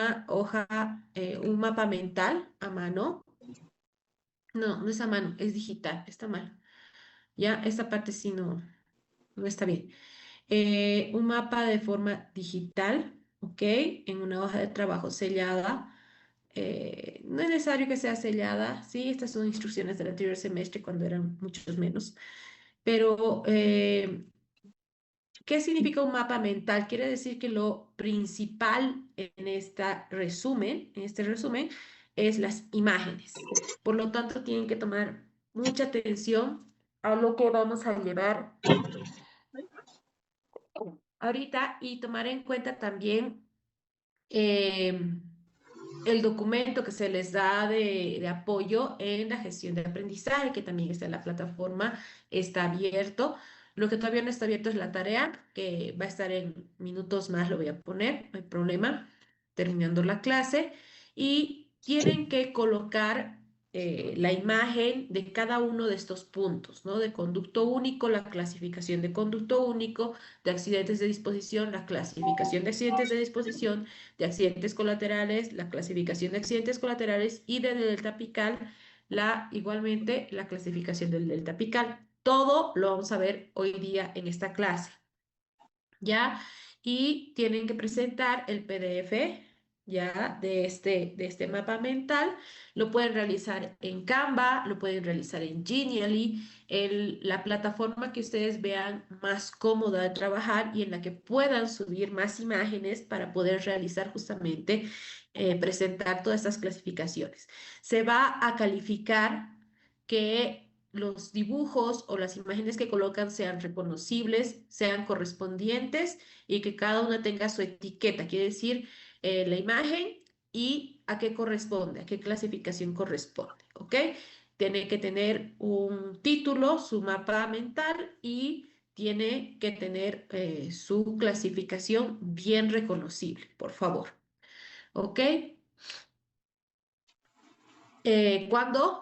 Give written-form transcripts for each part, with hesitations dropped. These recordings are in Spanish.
una hoja, un mapa mental a mano. No, no es a mano, es digital, está mal. Ya, esta parte sí no está bien. Un mapa de forma digital, ¿ok? En una hoja de trabajo sellada. No es necesario que sea sellada, sí, estas son instrucciones del anterior semestre cuando eran muchos menos, pero ¿qué significa un mapa mental? Quiere decir que lo principal en este resumen, es las imágenes. Por lo tanto, tienen que tomar mucha atención a lo que vamos a llevar ahorita y tomar en cuenta también eh, el documento que se les da de apoyo en la gestión de aprendizaje, que también está en la plataforma, está abierto. Lo que todavía no está abierto es la tarea, que va a estar en minutos más, lo voy a poner, no hay problema, terminando la clase. Y tienen que colocar la imagen de cada uno de estos puntos, ¿no? De conducto único, la clasificación de conducto único, de accidentes de disposición, la clasificación de accidentes de disposición, de accidentes colaterales, la clasificación de accidentes colaterales y del delta apical, igualmente la clasificación del delta apical. Todo lo vamos a ver hoy día en esta clase. ¿Ya? Y tienen que presentar el PDF, ¿ya? De este mapa mental. Lo pueden realizar en Canva, lo pueden realizar en Genially, la plataforma que ustedes vean más cómoda de trabajar y en la que puedan subir más imágenes para poder realizar justamente, presentar todas estas clasificaciones. Se va a calificar que los dibujos o las imágenes que colocan sean reconocibles, sean correspondientes y que cada una tenga su etiqueta, quiere decir la imagen y a qué corresponde, a qué clasificación corresponde, ¿ok? Tiene que tener un título, su mapa mental y tiene que tener su clasificación bien reconocible, por favor, ¿ok? ¿Cuándo?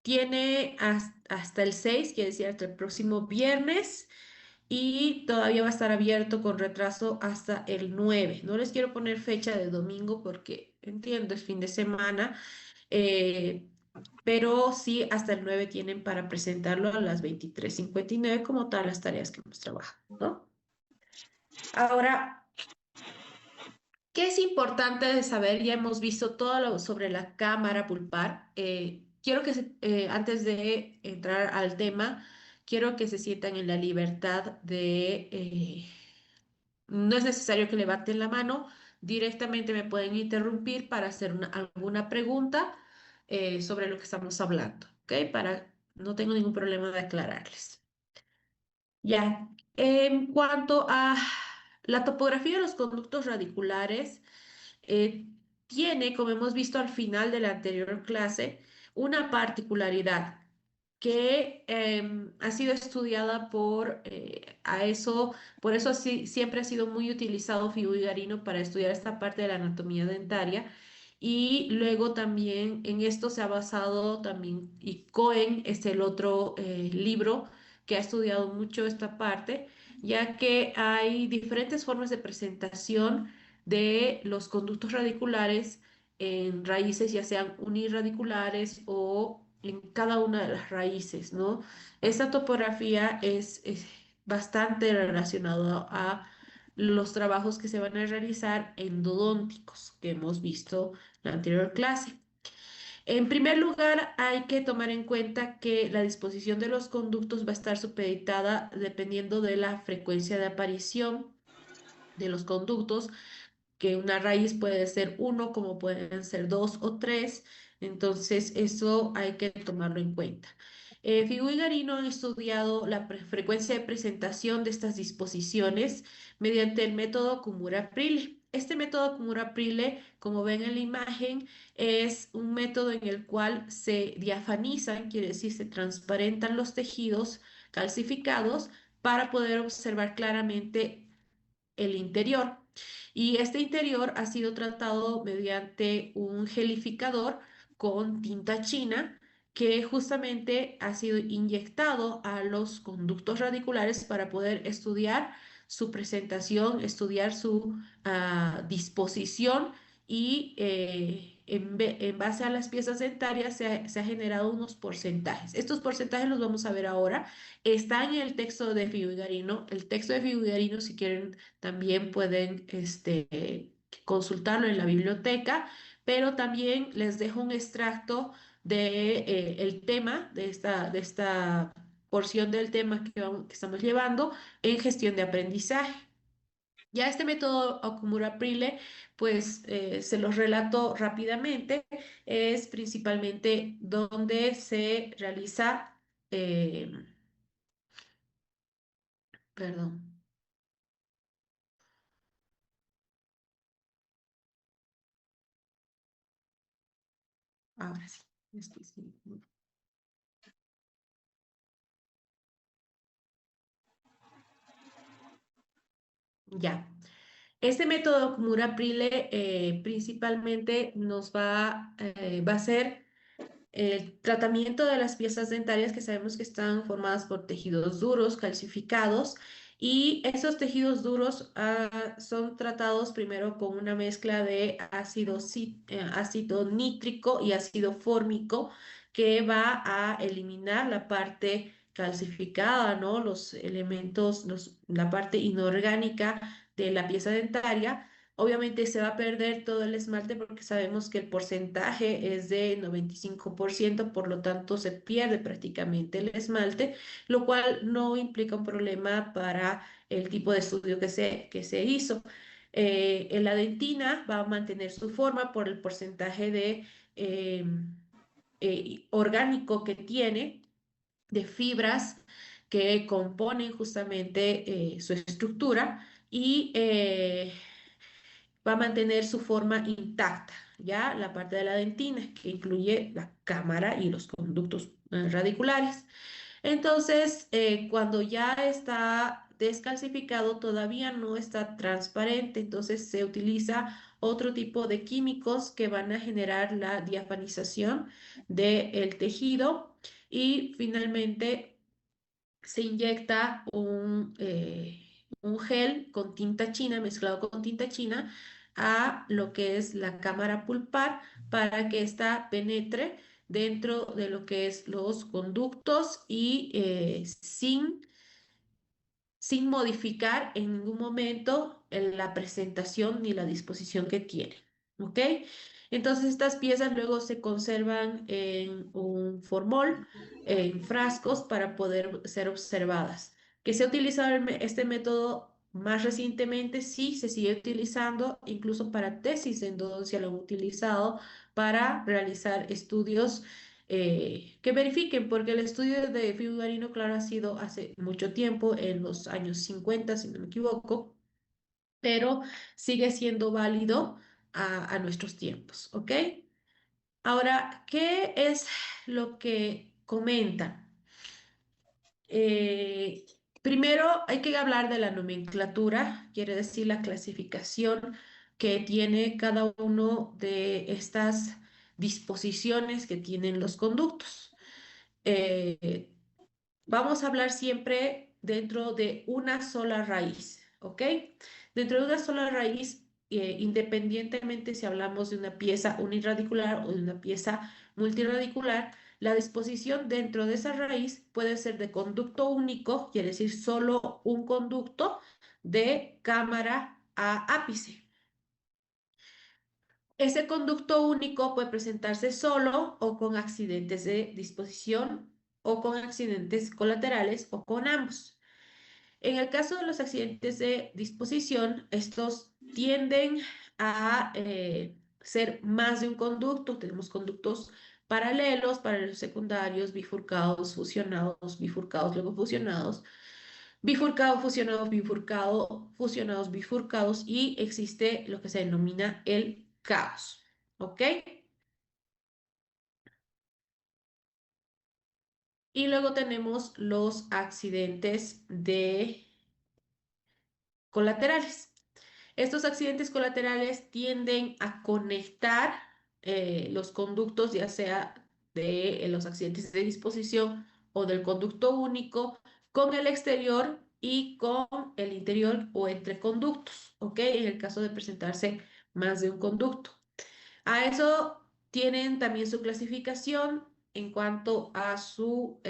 Tiene hasta el 6, quiere decir hasta el próximo viernes, y todavía va a estar abierto con retraso hasta el 9. No les quiero poner fecha de domingo porque entiendo, es fin de semana, eh, pero sí hasta el 9 tienen para presentarlo a las 23:59 como todas las tareas que hemos trabajado, ¿no? Ahora, ¿qué es importante de saber? Ya hemos visto todo lo sobre la cámara pulpar. Quiero que antes de entrar al tema, quiero que se sientan en la libertad no es necesario que levanten la mano, directamente me pueden interrumpir para hacer alguna pregunta sobre lo que estamos hablando, ¿ok? No tengo ningún problema de aclararles. Ya, en cuanto a la topografía de los conductos radiculares, eh, tiene, como hemos visto al final de la anterior clase, una particularidad que ha sido estudiada por eso siempre ha sido muy utilizado Figu y Garino para estudiar esta parte de la anatomía dentaria. Y luego también en esto se ha basado también, y Cohen es el otro libro que ha estudiado mucho esta parte, ya que hay diferentes formas de presentación de los conductos radiculares en raíces, ya sean unirradiculares o en cada una de las raíces, ¿no? Esta topografía es bastante relacionada a los trabajos que se van a realizar endodónticos que hemos visto en la anterior clase. En primer lugar, hay que tomar en cuenta que la disposición de los conductos va a estar supeditada dependiendo de la frecuencia de aparición de los conductos, que una raíz puede ser uno, como pueden ser dos o tres, entonces eso hay que tomarlo en cuenta. Figu y Garino han estudiado la frecuencia de presentación de estas disposiciones mediante el método Kumura-Prile. Este método Kumura-Prile, como ven en la imagen, es un método en el cual se diafanizan, quiere decir, se transparentan los tejidos calcificados para poder observar claramente el interior. Y este interior ha sido tratado mediante un gelificador con tinta china que justamente ha sido inyectado a los conductos radiculares para poder estudiar su presentación, estudiar su disposición y en base a las piezas dentarias se ha generado unos porcentajes. Estos porcentajes los vamos a ver ahora. Está en el texto de Figarino. El texto de Figarino, si quieren, también pueden consultarlo en la biblioteca, pero también les dejo un extracto de el tema, de esta porción del tema que estamos llevando en gestión de aprendizaje. Ya este método Okumura-Prile, pues se los relato rápidamente, es principalmente donde se realiza, eh, perdón, ahora sí, sí. Ya. Este método Okumura-Prile principalmente va a ser el tratamiento de las piezas dentarias que sabemos que están formadas por tejidos duros, calcificados, y esos tejidos duros son tratados primero con una mezcla de ácido nítrico y ácido fórmico que va a eliminar la parte calcificada, ¿no? Los elementos, la parte inorgánica de la pieza dentaria. Obviamente se va a perder todo el esmalte porque sabemos que el porcentaje es de 95%, por lo tanto se pierde prácticamente el esmalte, lo cual no implica un problema para el tipo de estudio que se hizo. En la dentina va a mantener su forma por el porcentaje de orgánico que tiene, de fibras que componen justamente su estructura y va a mantener su forma intacta, ¿ya? La parte de la dentina, que incluye la cámara y los conductos radiculares. Entonces, cuando ya está descalcificado, todavía no está transparente, entonces se utiliza otro tipo de químicos que van a generar la diafanización del tejido y finalmente se inyecta un gel con tinta china, mezclado con tinta china, a lo que es la cámara pulpar para que ésta penetre dentro de lo que es los conductos y sin modificar en ningún momento la presentación ni la disposición que tiene. ¿Ok? Entonces estas piezas luego se conservan en un formol, en frascos para poder ser observadas. ¿Que se ha utilizado este método más recientemente? Sí, se sigue utilizando, incluso para tesis de endodoncia lo han utilizado para realizar estudios que verifiquen, porque el estudio de Fiugarino, claro, ha sido hace mucho tiempo, en los años 50 si no me equivoco, pero sigue siendo válido a nuestros tiempos, ¿ok? Ahora, ¿qué es lo que comentan? Eh, Primero hay que hablar de la nomenclatura, quiere decir la clasificación que tiene cada uno de estas disposiciones que tienen los conductos. Eh, Vamos a hablar siempre dentro de una sola raíz, ¿ok? Dentro de una sola raíz, independientemente si hablamos de una pieza uniradicular o de una pieza multiradicular, la disposición dentro de esa raíz puede ser de conducto único, quiere decir solo un conducto de cámara a ápice. Ese conducto único puede presentarse solo o con accidentes de disposición o con accidentes colaterales o con ambos. En el caso de los accidentes de disposición, estos tienden a ser más de un conducto. Tenemos conductos paralelos secundarios, bifurcados, fusionados, bifurcados, luego fusionados, bifurcado, fusionado, bifurcado, fusionados, bifurcados y existe lo que se denomina el caos. ¿Ok? Y luego tenemos los accidentes de colaterales. Estos accidentes colaterales tienden a conectar los conductos, ya sea de los accidentes de disposición o del conducto único, con el exterior y con el interior o entre conductos, ¿ok? En el caso de presentarse más de un conducto. A eso tienen también su clasificación en cuanto a su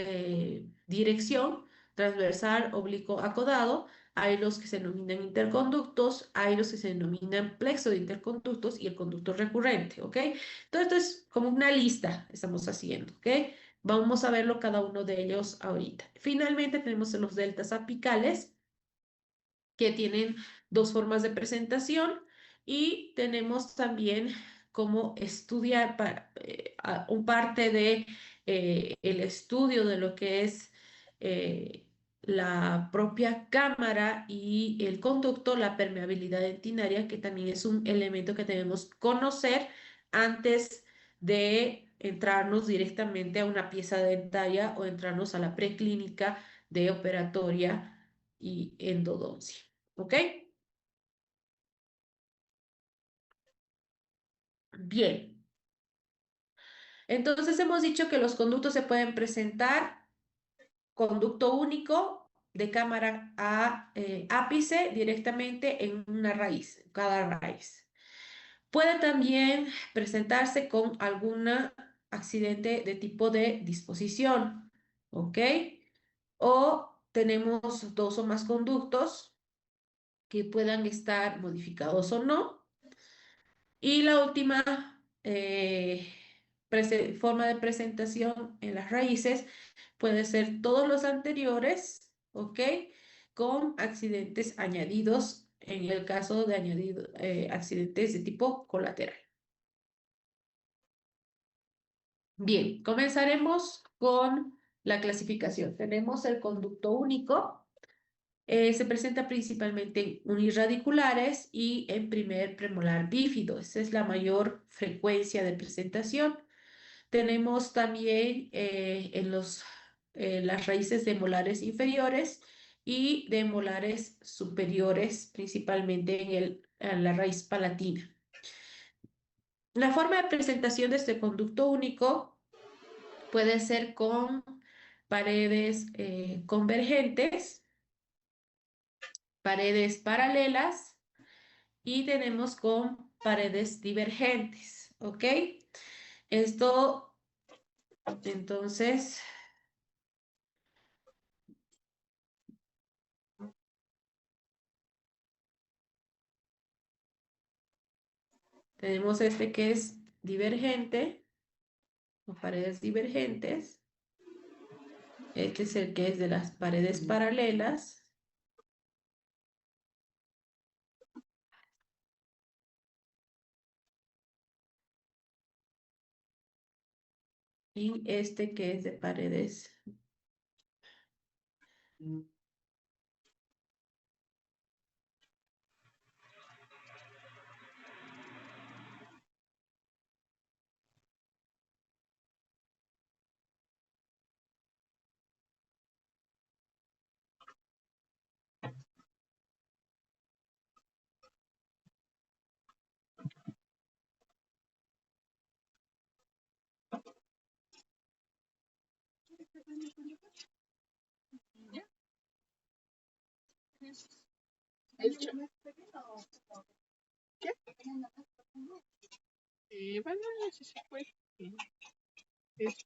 dirección, transversal, oblicuo, acodado. Hay los que se denominan interconductos, hay los que se denominan plexo de interconductos y el conducto recurrente, ¿ok? Todo esto es como una lista estamos haciendo, ¿ok? Vamos a verlo cada uno de ellos ahorita. Finalmente tenemos los deltas apicales que tienen dos formas de presentación y tenemos también cómo estudiar un parte de el estudio de lo que es la propia cámara y el conducto, la permeabilidad dentinaria, que también es un elemento que debemos conocer antes de entrarnos directamente a una pieza dentaria o entrarnos a la preclínica de operatoria y endodoncia. ¿Ok? Bien. Entonces hemos dicho que los conductos se pueden presentar conducto único de cámara a ápice directamente en una raíz, cada raíz. Puede también presentarse con algún accidente de tipo de disposición, ¿ok? O tenemos dos o más conductos que puedan estar modificados o no. Y la última forma de presentación en las raíces puede ser todos los anteriores, ¿ok? Con accidentes añadidos en el caso de accidentes de tipo colateral. Bien, comenzaremos con la clasificación. Tenemos el conducto único. Se presenta principalmente en unirradiculares y en primer premolar bífido. Esa es la mayor frecuencia de presentación. Tenemos también las raíces de molares inferiores y de molares superiores, principalmente en la raíz palatina. La forma de presentación de este conducto único puede ser con paredes convergentes, paredes paralelas y tenemos con paredes divergentes, ¿ok? Esto, entonces, tenemos este que es divergente, o paredes divergentes. Este es el que es de las paredes paralelas. Y este que es de paredes El ¿Qué? Bueno, sí se fue.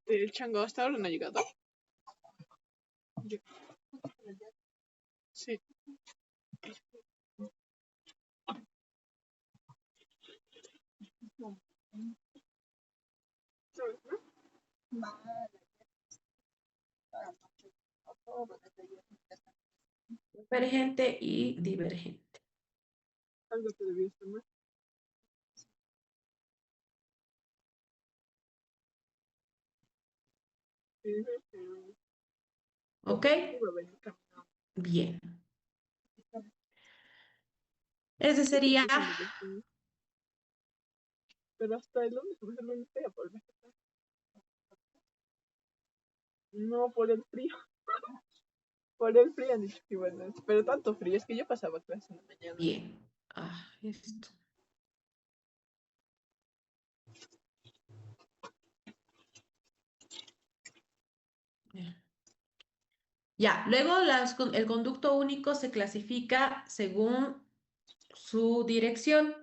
El chango hasta ahora no ha llegado. Sí. convergente y divergente. Algo te debía estar mal. ¿Ok? Bien. Ese sería, Pero hasta el lunes, pues el lunes voy a volver. No, por el frío. Por el frío han dicho que iban a... Pero tanto frío, es que yo pasaba clase en la mañana. bien. Ah, esto. Ya, luego el conducto único se clasifica según su dirección.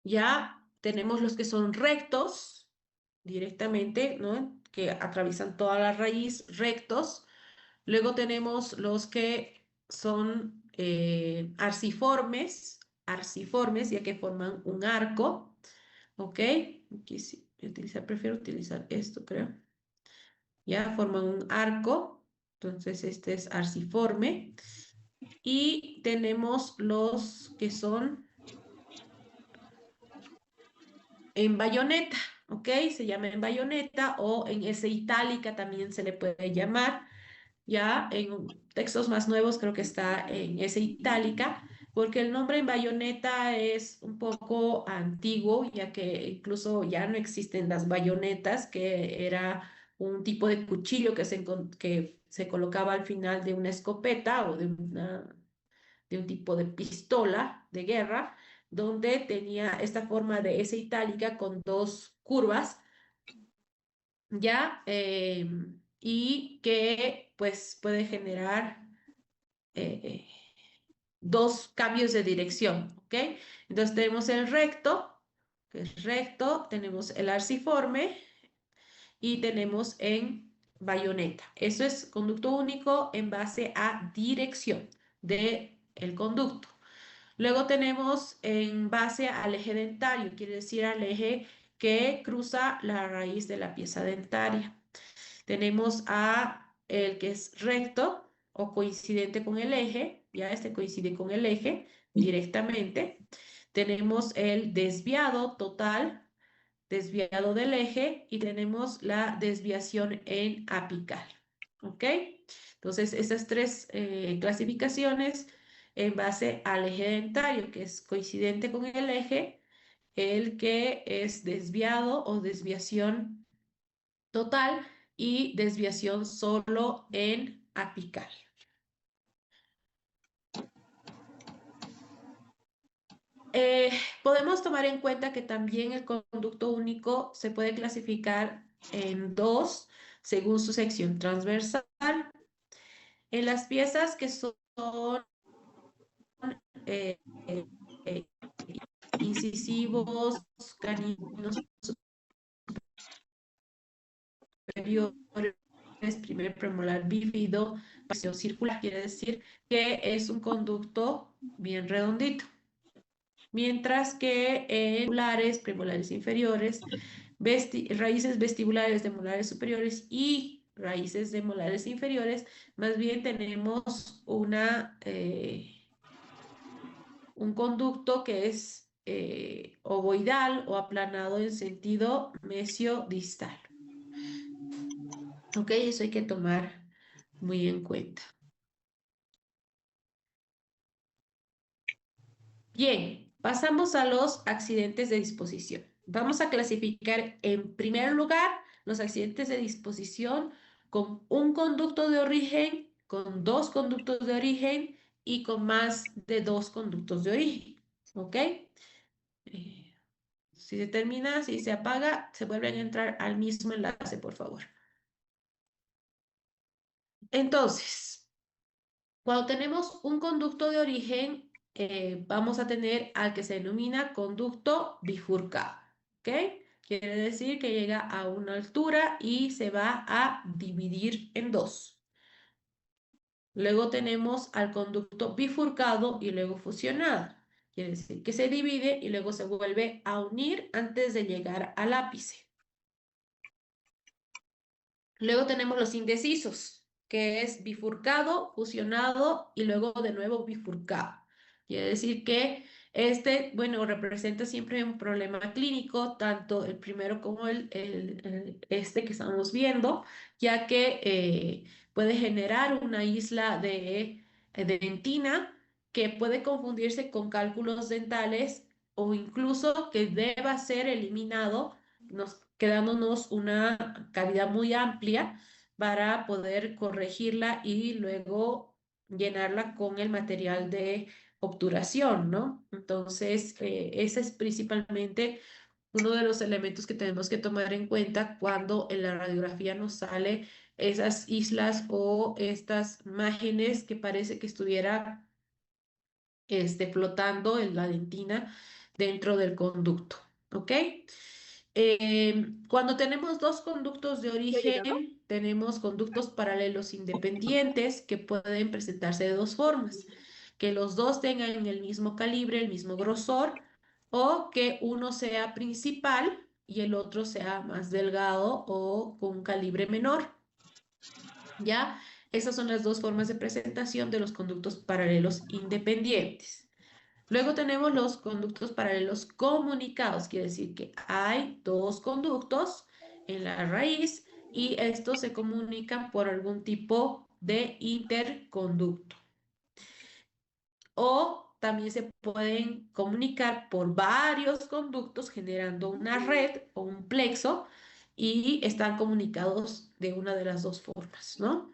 Ya tenemos los que son rectos directamente, ¿no? Que atraviesan toda la raíz, rectos. Luego tenemos los que son arciformes, ya que forman un arco, ¿ok? Aquí sí, prefiero utilizar esto, creo. Ya forman un arco, entonces este es arciforme. Y tenemos los que son en bayoneta, ¿ok? Se llama en bayoneta o en S itálica también se le puede llamar. Ya en textos más nuevos creo que está en S itálica, porque el nombre en bayoneta es un poco antiguo, ya que incluso ya no existen las bayonetas, que era un tipo de cuchillo que se colocaba al final de una escopeta o de un tipo de pistola de guerra, donde tenía esta forma de S itálica con dos curvas, ¿ya? Y que pues puede generar eh, dos cambios de dirección, ¿ok? Entonces tenemos el recto, que es recto, tenemos el arciforme y tenemos en bayoneta. Eso es conducto único en base a dirección del conducto. Luego tenemos en base al eje dentario, quiere decir al eje que cruza la raíz de la pieza dentaria. Tenemos a el que es recto o coincidente con el eje, ya este coincide con el eje directamente. Tenemos el desviado total, desviado del eje y tenemos la desviación en apical. ¿Ok? Entonces, estas tres clasificaciones en base al eje dentario, que es coincidente con el eje, el que es desviado o desviación total y desviación solo en apical. Eh, Podemos tomar en cuenta que también el conducto único se puede clasificar en dos según su sección transversal. En las piezas que son eh, eh, eh, incisivos, caninos superiores, primer premolar bífido, paseo circular, quiere decir que es un conducto bien redondito. Mientras que en molares, premolares inferiores, raíces vestibulares de molares superiores y raíces de molares inferiores, más bien tenemos un conducto que es ovoidal o aplanado en sentido mesio-distal. ¿Ok? Eso hay que tomar muy en cuenta. Bien, pasamos a los accidentes de disposición. Vamos a clasificar en primer lugar los accidentes de disposición con un conducto de origen, con dos conductos de origen y con más de dos conductos de origen. ¿Ok? Si se termina, si se apaga, se vuelven a entrar al mismo enlace, por favor. Entonces, cuando tenemos un conducto de origen, vamos a tener al que se denomina conducto bifurcado, ¿ok? Quiere decir que llega a una altura y se va a dividir en dos. Luego tenemos al conducto bifurcado y luego fusionado. Quiere decir que se divide y luego se vuelve a unir antes de llegar al ápice. Luego tenemos los indecisos, que es bifurcado, fusionado y luego de nuevo bifurcado. Quiere decir que este, bueno, representa siempre un problema clínico, tanto el primero como este que estamos viendo, ya que puede generar una isla de dentina que puede confundirse con cálculos dentales o incluso que deba ser eliminado quedándonos una cavidad muy amplia para poder corregirla y luego llenarla con el material de obturación, ¿no? Entonces, ese es principalmente uno de los elementos que tenemos que tomar en cuenta cuando en la radiografía nos sale esas islas o estas márgenes que parece que estuviera flotando en la dentina dentro del conducto. ¿Ok? Cuando tenemos dos conductos de ¿Ya llegando? origen, tenemos conductos paralelos independientes que pueden presentarse de dos formas, que los dos tengan el mismo calibre, el mismo grosor, o que uno sea principal y el otro sea más delgado o con un calibre menor. ¿Ya? Esas son las dos formas de presentación de los conductos paralelos independientes. Luego tenemos los conductos paralelos comunicados, quiere decir que hay dos conductos en la raíz y estos se comunican por algún tipo de interconducto. O también se pueden comunicar por varios conductos generando una red o un plexo y están comunicados de una de las dos formas, ¿no?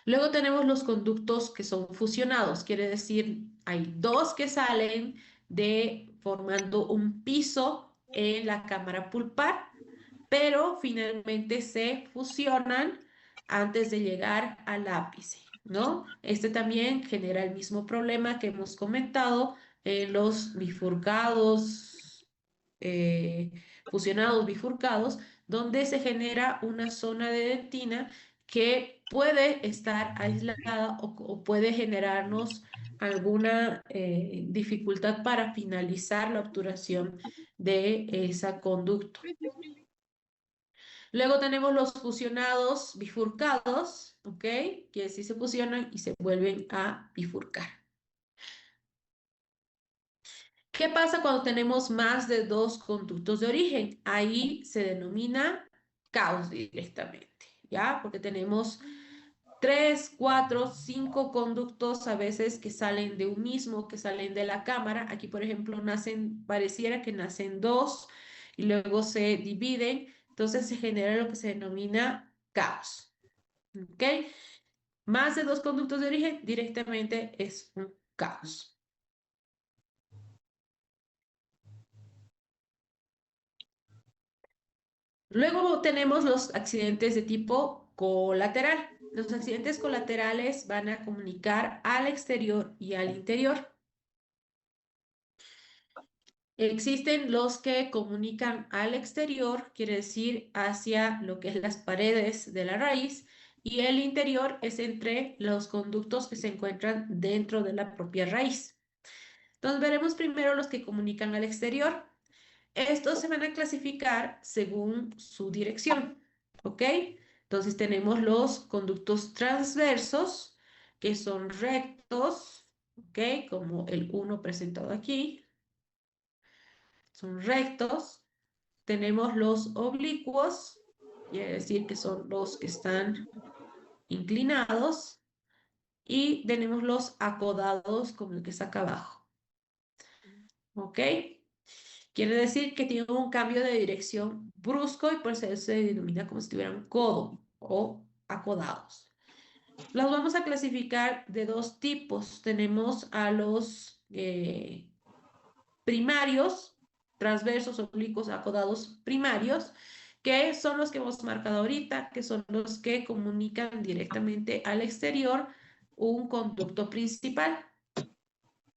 Luego tenemos los conductos que son fusionados, quiere decir, hay dos que salen de formando un piso en la cámara pulpar, pero finalmente se fusionan antes de llegar al ápice, ¿no? Este también genera el mismo problema que hemos comentado en los bifurcados, fusionados bifurcados, donde se genera una zona de dentina que puede estar aislada o puede generarnos alguna dificultad para finalizar la obturación de esa conducto. Luego tenemos los fusionados bifurcados, ¿ok? Que sí se fusionan y se vuelven a bifurcar. ¿Qué pasa cuando tenemos más de dos conductos de origen? Ahí se denomina caos directamente, ¿ya? Porque tenemos tres, cuatro, cinco conductos a veces que salen de un mismo, que salen de la cámara. Aquí, por ejemplo, nacen, pareciera que nacen dos y luego se dividen. Entonces se genera lo que se denomina caos. ¿Ok? Más de dos conductos de origen directamente es un caos. Luego tenemos los accidentes de tipo colateral. Los accidentes colaterales van a comunicar al exterior y al interior. Existen los que comunican al exterior, quiere decir hacia lo que es las paredes de la raíz, y el interior es entre los conductos que se encuentran dentro de la propia raíz. Entonces veremos primero los que comunican al exterior. Estos se van a clasificar según su dirección, ¿ok? Entonces tenemos los conductos transversos, que son rectos, ¿ok? Como el uno presentado aquí, son rectos. Tenemos los oblicuos, quiere decir que son los que están inclinados. Y tenemos los acodados, como el que está acá abajo, ¿ok? Quiere decir que tiene un cambio de dirección brusco y por eso se denomina como si tuvieran codo o acodados. Los vamos a clasificar de dos tipos. Tenemos a los primarios, transversos, oblicuos, acodados primarios, que son los que hemos marcado ahorita, que son los que comunican directamente al exterior un conducto principal.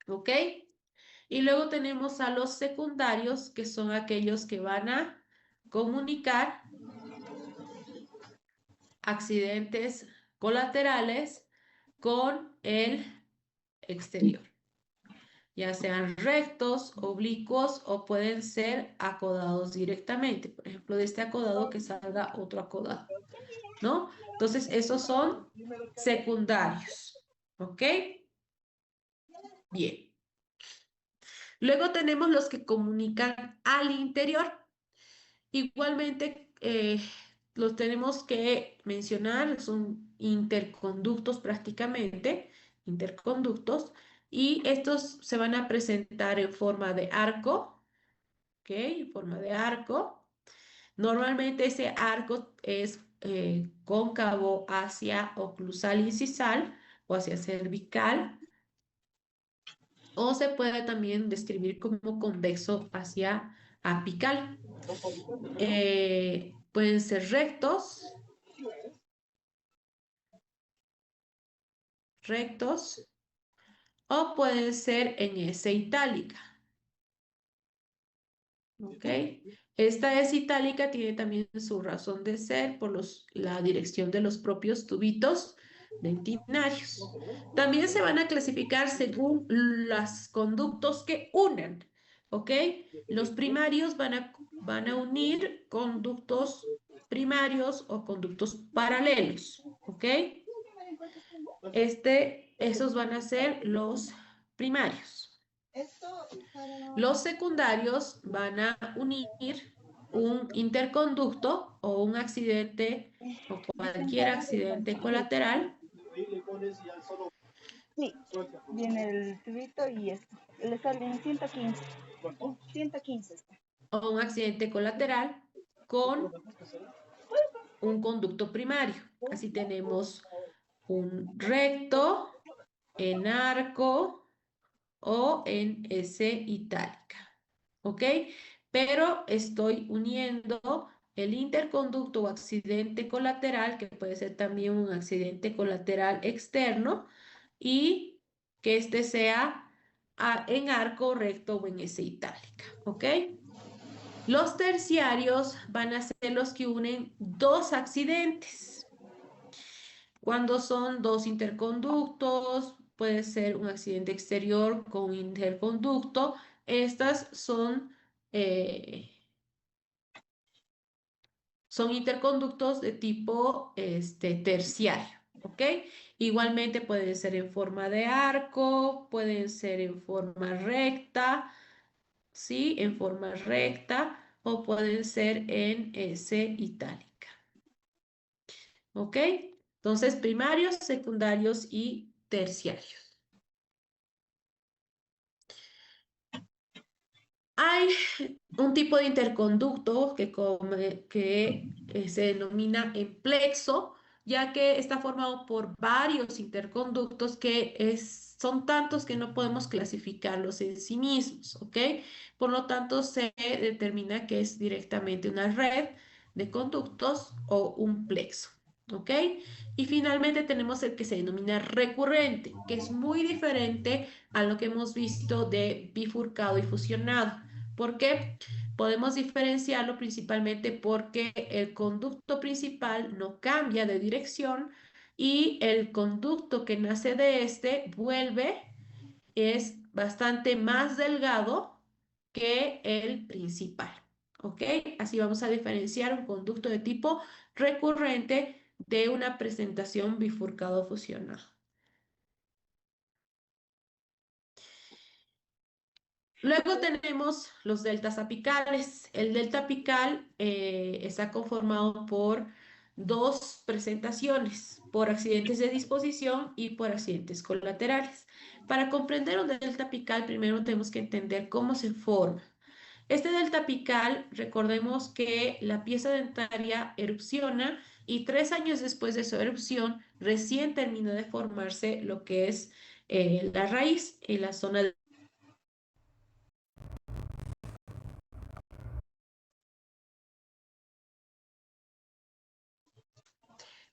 ¿Ok? Y luego tenemos a los secundarios, que son aquellos que van a comunicar accidentes colaterales con el exterior, ya sean rectos, oblicuos o pueden ser acodados directamente. Por ejemplo, de este acodado que salga otro acodado, ¿no? Entonces, esos son secundarios, ¿ok? Bien. Luego tenemos los que comunican al interior. Igualmente, los tenemos que mencionar, son interconductos prácticamente, interconductos, y estos se van a presentar en forma de arco, ¿ok? En forma de arco. Normalmente ese arco es cóncavo hacia oclusal incisal o hacia cervical, o se puede también describir como convexo hacia apical. Pueden ser rectos, rectos o pueden ser en S itálica. ¿Ok? Esta S itálica tiene también su razón de ser por la dirección de los propios tubitos dentinarios. También se van a clasificar según los conductos que unen. ¿Ok? Los primarios van a unir conductos primarios o conductos paralelos. ¿Ok? Esos van a ser los primarios. Los secundarios van a unir un interconducto o un accidente o cualquier accidente colateral Sí, viene el tubito y esto. Le salen 115. 115 está. o un accidente colateral con un conducto primario. Así tenemos un recto, en arco o en S itálica. ¿Ok? Pero estoy uniendo el interconducto o accidente colateral, que puede ser también un accidente colateral externo, y que este sea en arco, recto o en S itálica. ¿Ok? Los terciarios van a ser los que unen dos accidentes. Cuando son dos interconductos, puede ser un accidente exterior con un interconducto. Estas son interconductos de tipo terciario, ¿ok? Igualmente pueden ser en forma de arco, pueden ser en forma recta, ¿sí? En forma recta o pueden ser en S itálica, ¿ok? Entonces, primarios, secundarios y terciarios. Hay un tipo de interconducto que se denomina emplexo, ya que está formado por varios interconductos son tantos que no podemos clasificarlos en sí mismos, ¿ok? Por lo tanto, se determina que es directamente una red de conductos o un plexo, ¿ok? Y finalmente tenemos el que se denomina recurrente, que es muy diferente a lo que hemos visto de bifurcado y fusionado. ¿Por qué? Podemos diferenciarlo principalmente porque el conducto principal no cambia de dirección y el conducto que nace de este es bastante más delgado que el principal. ¿Ok? Así vamos a diferenciar un conducto de tipo recurrente de una presentación bifurcado fusionado. Luego tenemos los deltas apicales. El delta apical está conformado por dos presentaciones, por accidentes de disposición y por accidentes colaterales. Para comprender un delta apical, primero tenemos que entender cómo se forma. Este delta apical, recordemos que la pieza dentaria erupciona y 3 años después de su erupción, recién termina de formarse lo que es la raíz en la zona de.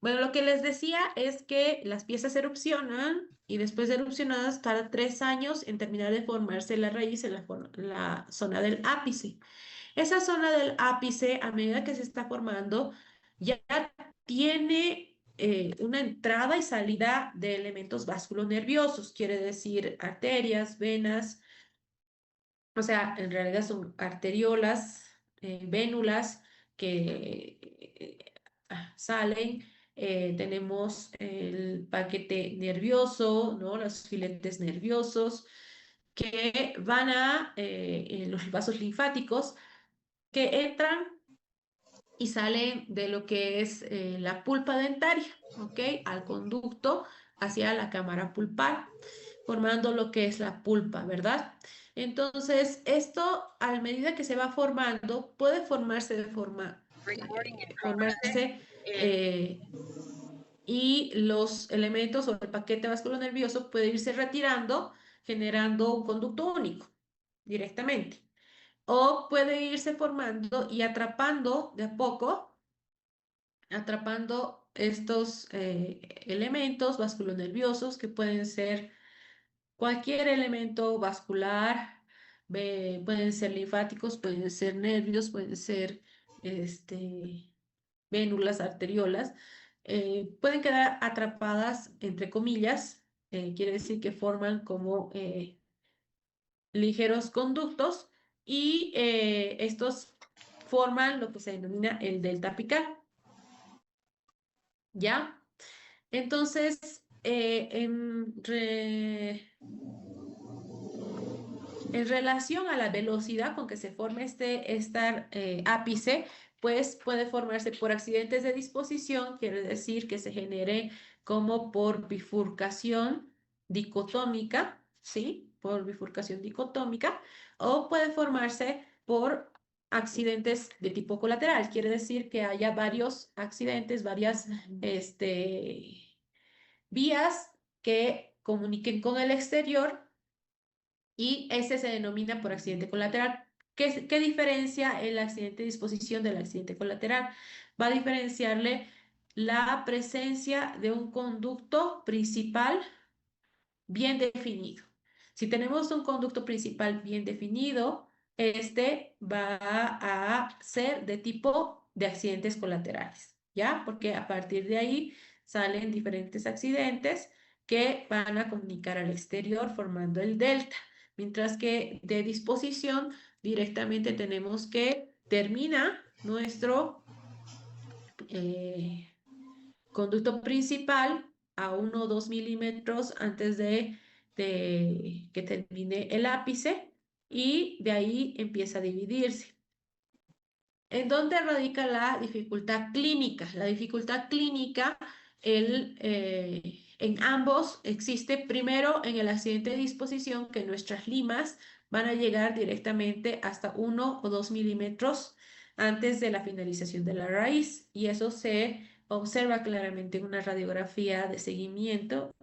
Bueno, lo que les decía es que las piezas erupcionan y después de erupcionadas tarda 3 años en terminar de formarse la raíz en la zona del ápice. Esa zona del ápice, a medida que se está formando, ya tiene una entrada y salida de elementos vasculonerviosos, quiere decir arterias, venas, o sea, en realidad son arteriolas, vénulas que salen. Tenemos el paquete nervioso, ¿no? Los filetes nerviosos que van a los vasos linfáticos que entran y salen de lo que es la pulpa dentaria, ¿ok? Al conducto hacia la cámara pulpar, formando lo que es la pulpa, ¿verdad? Entonces, esto a medida que se va formando, puede formarse y los elementos o el paquete vasculonervioso puede irse retirando, generando un conducto único directamente. O puede irse formando y atrapando de a poco, atrapando estos elementos vasculonerviosos que pueden ser cualquier elemento vascular, pueden ser linfáticos, pueden ser nervios, pueden ser vénulas, arteriolas, pueden quedar atrapadas, entre comillas, quiere decir que forman como ligeros conductos y estos forman lo que se denomina el delta apical, ¿ya? Entonces, en relación a la velocidad con que se forma este ápice, pues puede formarse por accidentes de disposición, quiere decir que se genere como por bifurcación dicotómica, ¿sí? Por bifurcación dicotómica, o puede formarse por accidentes de tipo colateral, quiere decir que haya varios accidentes, varias vías que comuniquen con el exterior y ese se denomina por accidente colateral. ¿Qué diferencia el accidente de disposición del accidente colateral? Va a diferenciarle la presencia de un conducto principal bien definido. Si tenemos un conducto principal bien definido, este va a ser de tipo de accidentes colaterales, ¿ya? Porque a partir de ahí salen diferentes accidentes que van a comunicar al exterior formando el delta, mientras que de disposición directamente tenemos que termina nuestro conducto principal a 1 o 2 milímetros antes de que termine el ápice y de ahí empieza a dividirse. ¿En dónde radica la dificultad clínica? La dificultad clínica en ambos existe primero en el accidente de disposición que nuestras limas van a llegar directamente hasta 1 o 2 milímetros antes de la finalización de la raíz y eso se observa claramente en una radiografía de seguimiento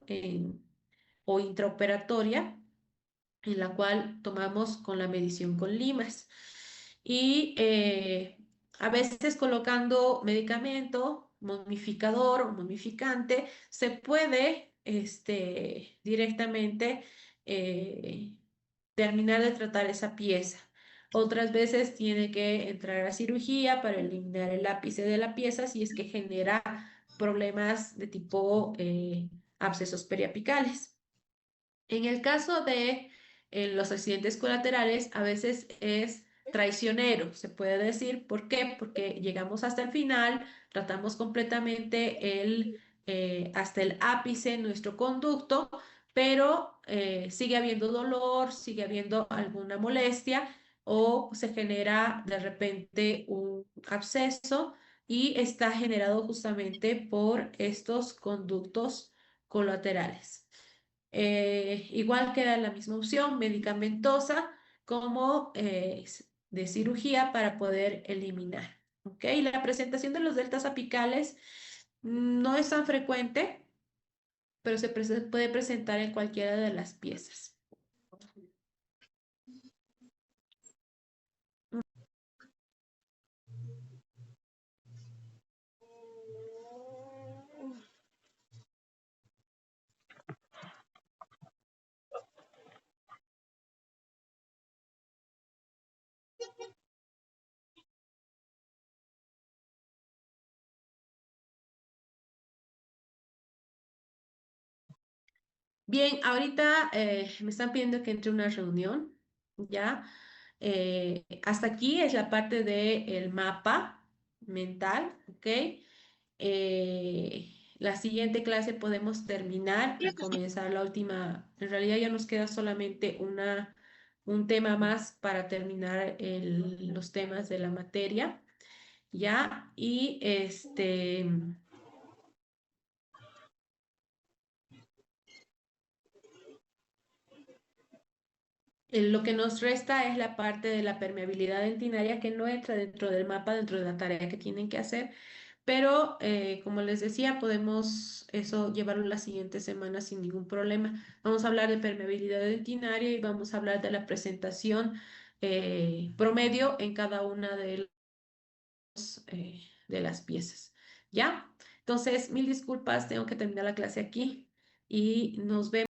o intraoperatoria en la cual tomamos con la medición con limas. Y a veces colocando medicamento, momificador o momificante, se puede directamente terminar de tratar esa pieza. Otras veces tiene que entrar a cirugía para eliminar el ápice de la pieza si es que genera problemas de tipo abscesos periapicales. En el caso de los accidentes colaterales, a veces es traicionero, se puede decir. ¿Por qué? Porque llegamos hasta el final, tratamos completamente hasta el ápice nuestro conducto, pero sigue habiendo dolor, sigue habiendo alguna molestia o se genera de repente un absceso y está generado justamente por estos conductos colaterales. Igual queda la misma opción medicamentosa como de cirugía para poder eliminar. ¿Ok? La presentación de los deltas apicales no es tan frecuente, pero se puede presentar en cualquiera de las piezas. Bien, ahorita me están pidiendo que entre a una reunión, ¿ya? Hasta aquí es la parte del mapa mental, ¿ok? La siguiente clase podemos terminar y comenzar la última. En realidad ya nos queda solamente un tema más para terminar los temas de la materia, ¿ya? Y lo que nos resta es la parte de la permeabilidad dentinaria que no entra dentro del mapa, dentro de la tarea que tienen que hacer, pero como les decía, podemos eso llevarlo la siguiente semana sin ningún problema. Vamos a hablar de permeabilidad dentinaria y vamos a hablar de la presentación promedio en cada una de las piezas. ¿Ya? Entonces, mil disculpas, tengo que terminar la clase aquí y nos vemos.